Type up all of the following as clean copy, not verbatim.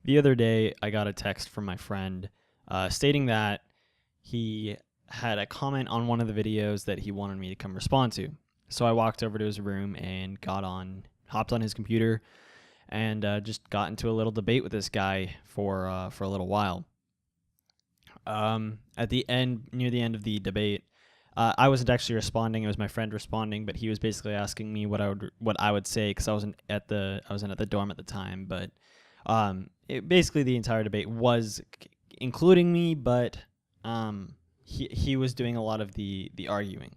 The other day, I got a text from my friend stating that he had a comment on one of the videos that he wanted me to come respond to. So I walked over to his room and hopped on his computer, and just got into a little debate with this guy for a little while. At the end, near the end of the debate, I wasn't actually responding. It was my friend responding, but he was basically asking me what I would say, because I wasn't at the dorm at the time. But basically the entire debate was including me, but he was doing a lot of the arguing.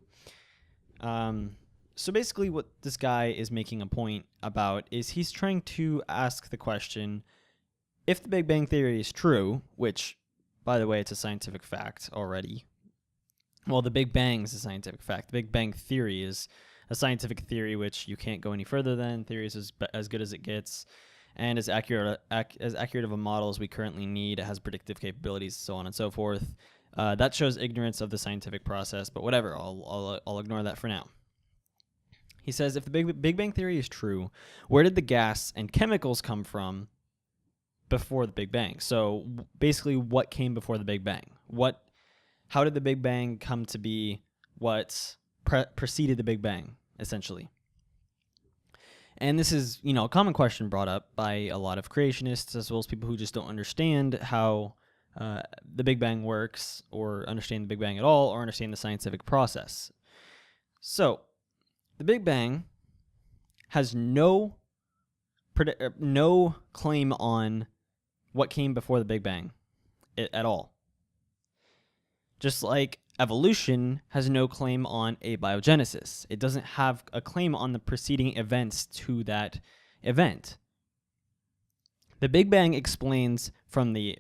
So basically what this guy is making a point about is he's trying to ask the question, if the Big Bang Theory is true, which, by the way, it's a scientific fact already. Well, the Big Bang is a scientific fact. The Big Bang Theory is a scientific theory which you can't go any further than. Theory is as good as it gets, and as accurate of a model as we currently need. It has predictive capabilities, so on and so forth. That shows ignorance of the scientific process, but whatever. I'll ignore that for now. He says, if the Big Bang Theory is true, where did the gas and chemicals come from before the Big Bang? So basically, what came before the Big Bang? How did the Big Bang come to be? What preceded the Big Bang, essentially? And this is, a common question brought up by a lot of creationists, as well as people who just don't understand how the Big Bang works, or understand the Big Bang at all, or understand the scientific process. So the Big Bang has no claim on what came before the Big Bang at all. Just like evolution has no claim on abiogenesis. It doesn't have a claim on the preceding events to that event. The Big Bang explains from the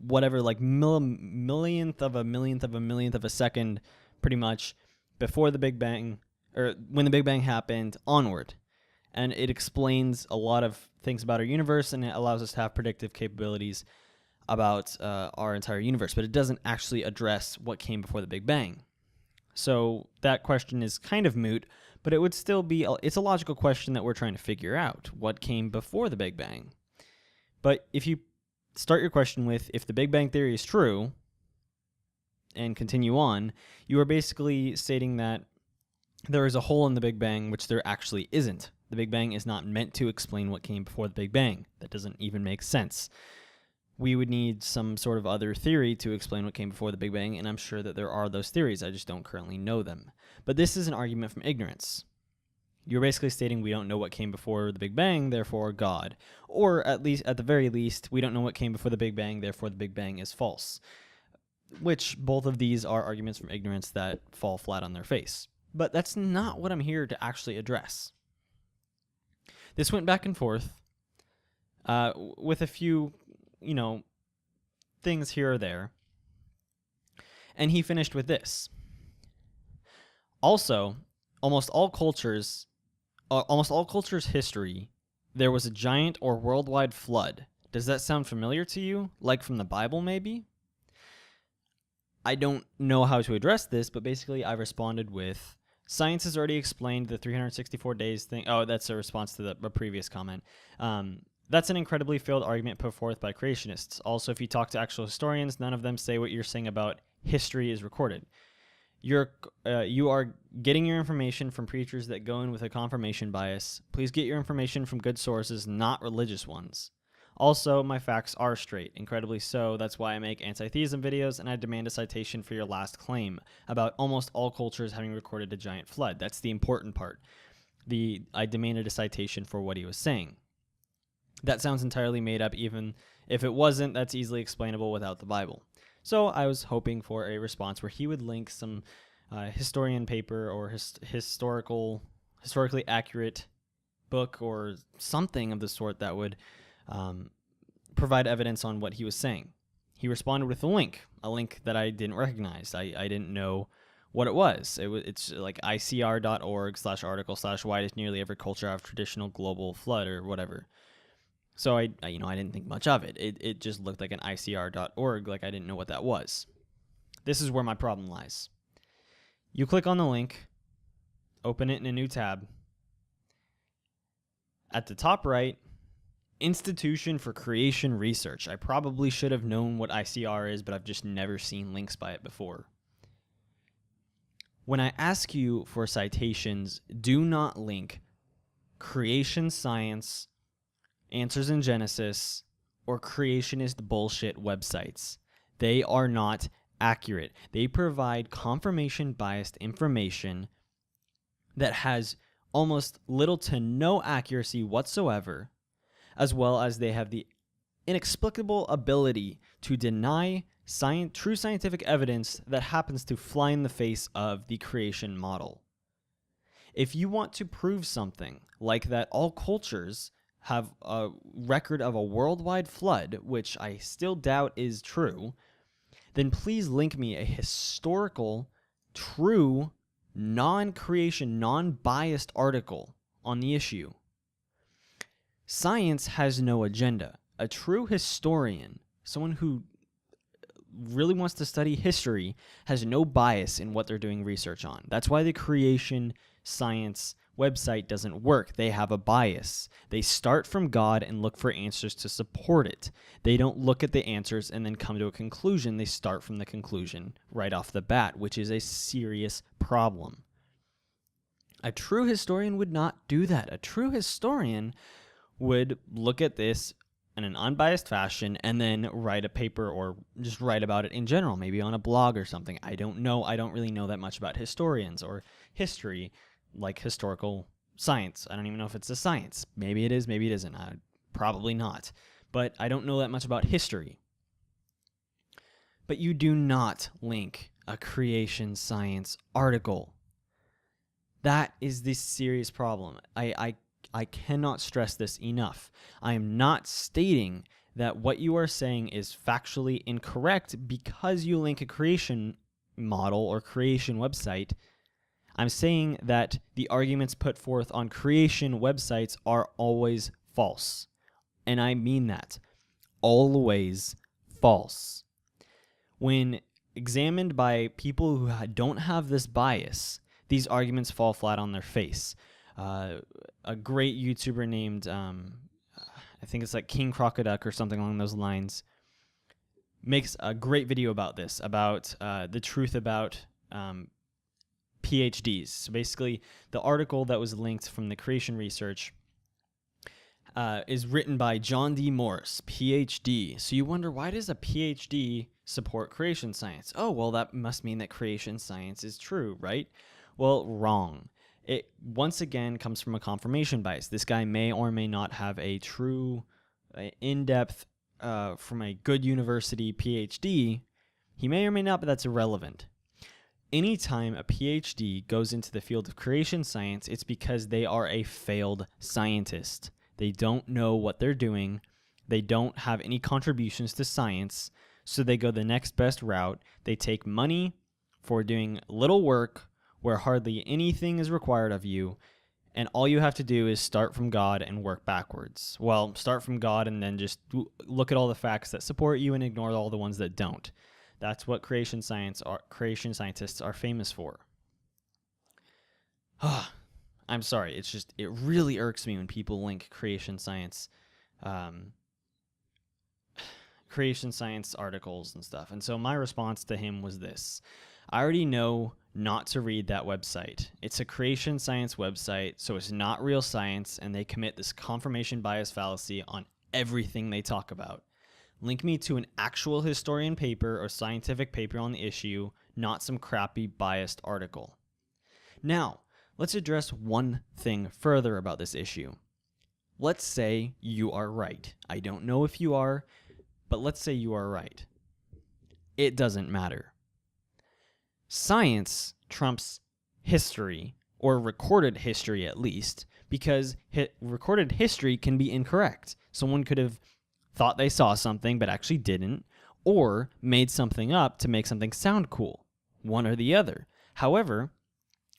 whatever, like millionth of a second, pretty much, before the Big Bang, or when the Big Bang happened, onward. And it explains a lot of things about our universe, and it allows us to have predictive capabilities about our entire universe. But it doesn't actually address what came before the Big Bang. So that question is kind of moot, but it would still be, it's a logical question that we're trying to figure out. What came before the Big Bang? But if you start your question with, if the Big Bang Theory is true, and continue on, you are basically stating that there is a hole in the Big Bang, which there actually isn't. The Big Bang is not meant to explain what came before the Big Bang. That doesn't even make sense. We would need some sort of other theory to explain what came before the Big Bang, and I'm sure that there are those theories. I just don't currently know them. But this is an argument from ignorance. You're basically stating we don't know what came before the Big Bang, therefore God. Or at the very least, we don't know what came before the Big Bang, therefore the Big Bang is false. Which both of these are arguments from ignorance that fall flat on their face. But that's not what I'm here to actually address. This went back and forth with a few, things here or there. And he finished with this. Also, almost all cultures' history, there was a giant or worldwide flood. Does that sound familiar to you? Like from the Bible, maybe? I don't know how to address this, but basically I responded with, science has already explained the 364 days thing. Oh, that's a response to the previous comment. That's an incredibly failed argument put forth by creationists. Also, if you talk to actual historians, none of them say what you're saying about history is recorded. You are getting your information from preachers that go in with a confirmation bias. Please get your information from good sources, not religious ones. Also, my facts are straight, incredibly so. That's why I make anti-theism videos, and I demand a citation for your last claim about almost all cultures having recorded a giant flood. That's the important part. I demanded a citation for what he was saying. That sounds entirely made up. Even if it wasn't, that's easily explainable without the Bible. So I was hoping for a response where he would link some historian paper or historically accurate book or something of the sort that would provide evidence on what he was saying. He responded with a link that I didn't recognize. I didn't know what it was. It's like icr.org/article/why does nearly every culture have traditional global flood or whatever. So I didn't think much of it. It just looked like an icr.org, like I didn't know what that was. This is where my problem lies. You click on the link, open it in a new tab. At the top right, Institution for Creation Research. I probably should have known what ICR is, but I've just never seen links by it before. When I ask you for citations, do not link creation science, Answers in Genesis, or creationist bullshit websites. They are not accurate. They provide confirmation biased information that has almost little to no accuracy whatsoever, as well as they have the inexplicable ability to deny true scientific evidence that happens to fly in the face of the creation model. If you want to prove something like that all cultures have a record of a worldwide flood, which I still doubt is true, then please link me a historical, true, non-creation, non-biased article on the issue. Science has no agenda. A true historian, someone who really wants to study history, has no bias in what they're doing research on. That's why the creation science website doesn't work. They have a bias. They start from God and look for answers to support it. They don't look at the answers and then come to a conclusion. They start from the conclusion right off the bat, which is a serious problem. A true historian would not do that. A true historian would look at this in an unbiased fashion and then write a paper or just write about it in general, maybe on a blog or something. I don't know. I don't really know that much about historians or history, like historical science. I don't even know if it's a science. Maybe it is, maybe it isn't. Probably not. But I don't know that much about history. But you do not link a creation science article. That is the serious problem. I cannot stress this enough. I am not stating that what you are saying is factually incorrect because you link a creation model or creation website. I'm saying that the arguments put forth on creation websites are always false. And I mean that. Always false. When examined by people who don't have this bias, these arguments fall flat on their face. A great YouTuber named, I think it's like King Crocoduck or something along those lines, makes a great video about this, about the truth about PhDs. So basically, the article that was linked from the creation research is written by John D. Morris, PhD. So you wonder, why does a PhD support creation science? Oh, well, that must mean that creation science is true, right? Well, wrong. It once again comes from a confirmation bias. This guy may or may not have a true, in-depth, from a good university PhD. He may or may not, but that's irrelevant. Anytime a PhD goes into the field of creation science, it's because they are a failed scientist. They don't know what they're doing. They don't have any contributions to science, so they go the next best route. They take money for doing little work where hardly anything is required of you, and all you have to do is start from God and work backwards. Well, start from God and then just look at all the facts that support you and ignore all the ones that don't. That's what creation scientists are famous for. I'm sorry, it really irks me when people link creation science articles and stuff. And so my response to him was this: I already know not to read that website. It's a creation science website, so it's not real science, and they commit this confirmation bias fallacy on everything they talk about. Link me to an actual historian paper or scientific paper on the issue, not some crappy biased article. Now, let's address one thing further about this issue. Let's say you are right. I don't know if you are, but let's say you are right. It doesn't matter. Science trumps history, or recorded history at least, because recorded history can be incorrect. Someone could have thought they saw something but actually didn't, or made something up to make something sound cool. One or the other. However,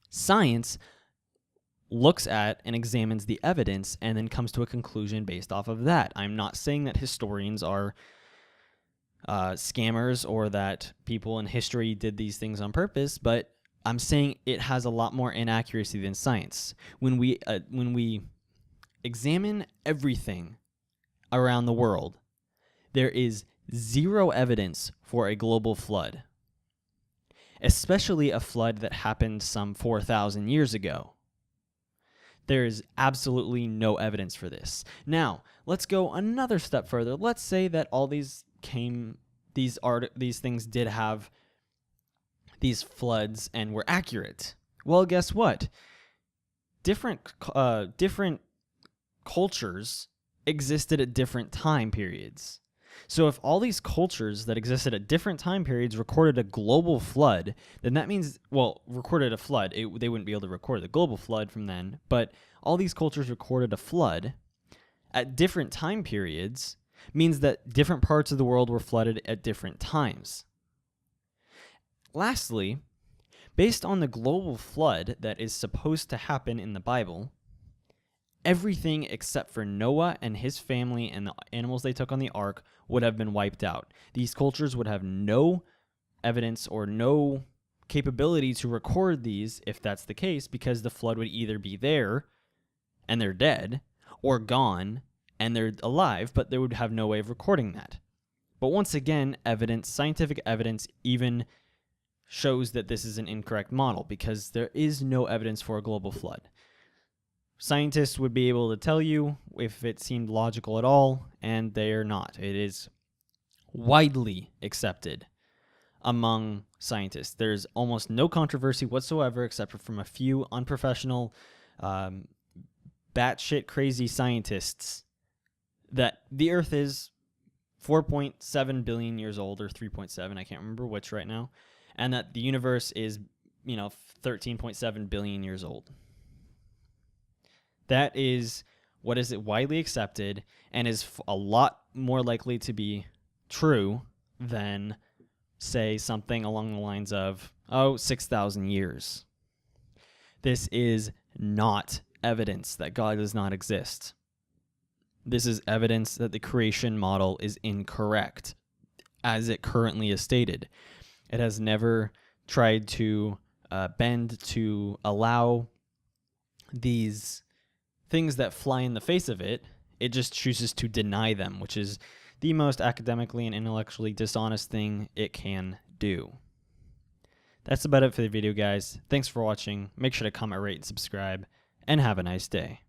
science looks at and examines the evidence and then comes to a conclusion based off of that. I'm not saying that historians are scammers or that people in history did these things on purpose, but I'm saying it has a lot more inaccuracy than science. When we examine everything around the world, there is zero evidence for a global flood, especially a flood that happened some 4,000 years ago. There is absolutely no evidence for this. Now, let's go another step further. Let's say that all these things did have these floods and were accurate. Well, guess what? Different cultures existed at different time periods. So if all these cultures that existed at different time periods recorded a global flood, then that means, well, recorded a flood. They wouldn't be able to record the global flood from then, but all these cultures recorded a flood at different time periods means that different parts of the world were flooded at different times. Lastly, based on the global flood that is supposed to happen in the Bible, everything except for Noah and his family and the animals they took on the ark would have been wiped out. These cultures would have no evidence or no capability to record these if that's the case, because the flood would either be there and they're dead, or gone and they're alive, but they would have no way of recording that. But once again, scientific evidence even shows that this is an incorrect model, because there is no evidence for a global flood. Scientists would be able to tell you if it seemed logical at all, and they are not. It is widely accepted among scientists. There's almost no controversy whatsoever, except for from a few unprofessional, batshit crazy scientists, that the Earth is 4.7 billion years old, or 3.7, I can't remember which right now, and that the universe is, 13.7 billion years old. That is what is widely accepted and is a lot more likely to be true than, say, something along the lines of, 6,000 years. This is not evidence that God does not exist. This is evidence that the creation model is incorrect, as it currently is stated. It has never tried to bend to allow these things that fly in the face of it. It just chooses to deny them, which is the most academically and intellectually dishonest thing it can do. That's about it for the video, guys. Thanks for watching. Make sure to comment, rate, and subscribe, and have a nice day.